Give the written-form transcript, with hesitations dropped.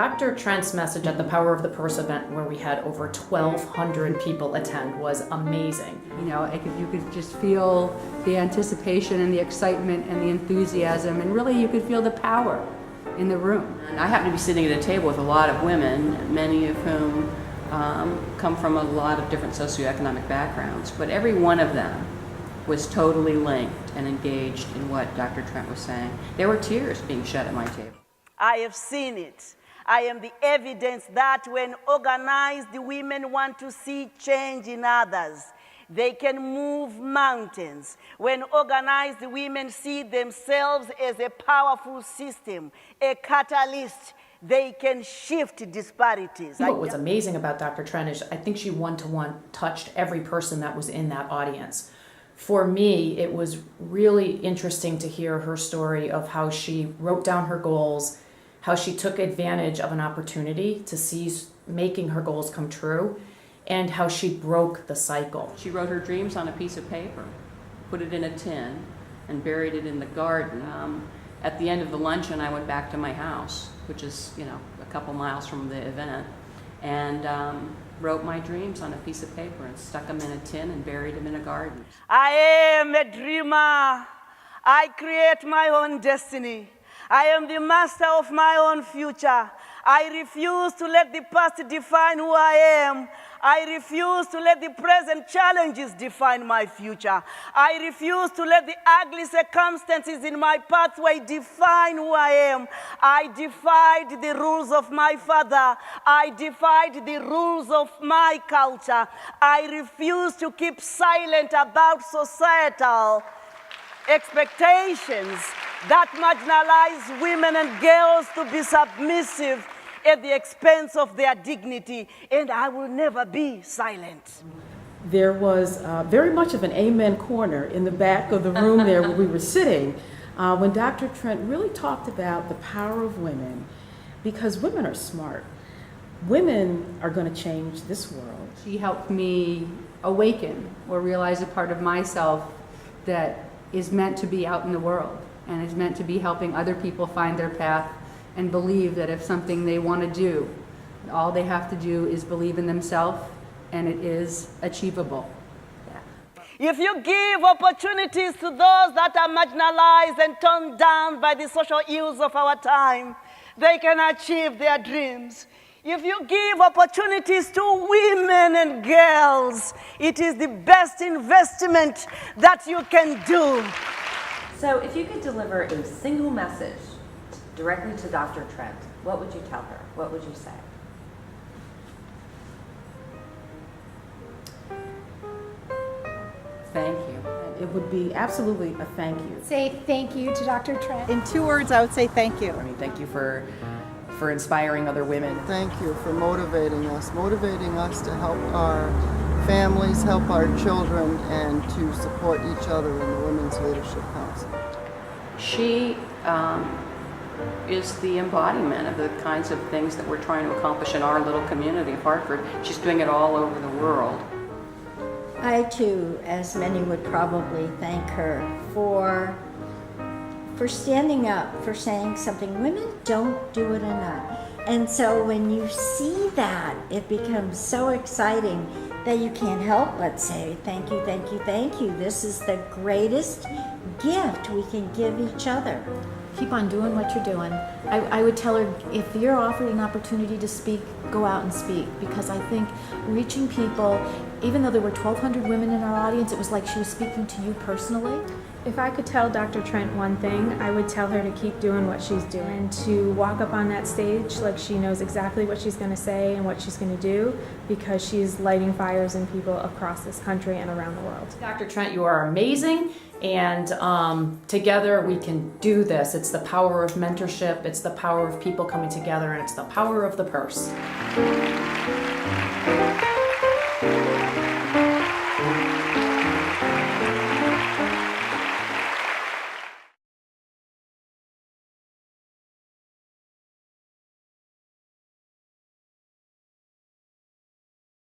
Dr. Trent's message at the Power of the Purse event, where we had over 1,200 people attend, was amazing. You know, you could just feel the anticipation and the excitement and the enthusiasm, and really you could feel the power in the room. And I happen to be sitting at a table with a lot of women, many of whom come from a lot of different socioeconomic backgrounds, but every one of them was totally linked and engaged in what Dr. Trent was saying. There were tears being shed at my table. I have seen it. I am the evidence that when organized women want to see change in others, they can move mountains. When organized women see themselves as a powerful system, a catalyst, they can shift disparities. What was amazing about Dr. Trent is I think she one-to-one touched every person that was in that audience. For me, it was really interesting to hear her story of how she wrote down her goals, how she took advantage of an opportunity to seize making her goals come true, and how she broke the cycle. She wrote her dreams on a piece of paper, put it in a tin, and buried it in the garden. At the end of the luncheon, I went back to my house, which is, you know, a couple miles from the event, and wrote my dreams on a piece of paper and stuck them in a tin and buried them in a garden. I am a dreamer. I create my own destiny. I am the master of my own future. I refuse to let the past define who I am. I refuse to let the present challenges define my future. I refuse to let the ugly circumstances in my pathway define who I am. I defied the rules of my father. I defied the rules of my culture. I refuse to keep silent about societal expectations that marginalize women and girls to be submissive at the expense of their dignity, and I will never be silent. There was very much of an amen corner in the back of the room there where we were sitting when Dr. Trent really talked about the power of women, because women are smart. Women are going to change this world. She helped me awaken or realize a part of myself that is meant to be out in the world and is meant to be helping other people find their path and believe that if something they want to do, all they have to do is believe in themselves, and it is achievable. If you give opportunities to those that are marginalized and turned down by the social ills of our time, they can achieve their dreams. If you give opportunities to women and girls, it is the best investment that you can do. So if you could deliver a single message directly to Dr. Trent, what would you tell her? What would you say? Thank you. It would be absolutely a thank you. Say thank you to Dr. Trent. In 2 words, I would say thank you. I mean, thank you for inspiring other women. Thank you for motivating us to help our families, help our children, and to support each other in the Women's Leadership Council. She is the embodiment of the kinds of things that we're trying to accomplish in our little community of Hartford. She's doing it all over the world. I too, as many would probably, thank her for standing up, for saying something. Women don't do it enough. And so when you see that, it becomes so exciting that you can't help but say, thank you, thank you, thank you. This is the greatest gift we can give each other. Keep on doing what you're doing. I would tell her, if you're offered an opportunity to speak, go out and speak, because I think reaching people, even though there were 1,200 women in our audience, it was like she was speaking to you personally. If I could tell Dr. Trent one thing, I would tell her to keep doing what she's doing, to walk up on that stage like she knows exactly what she's going to say and what she's going to do, because she's lighting fires in people across this country and around the world. Dr. Trent, you are amazing, and together we can do this. It's the power of mentorship, it's the power of people coming together, and it's the power of the purse.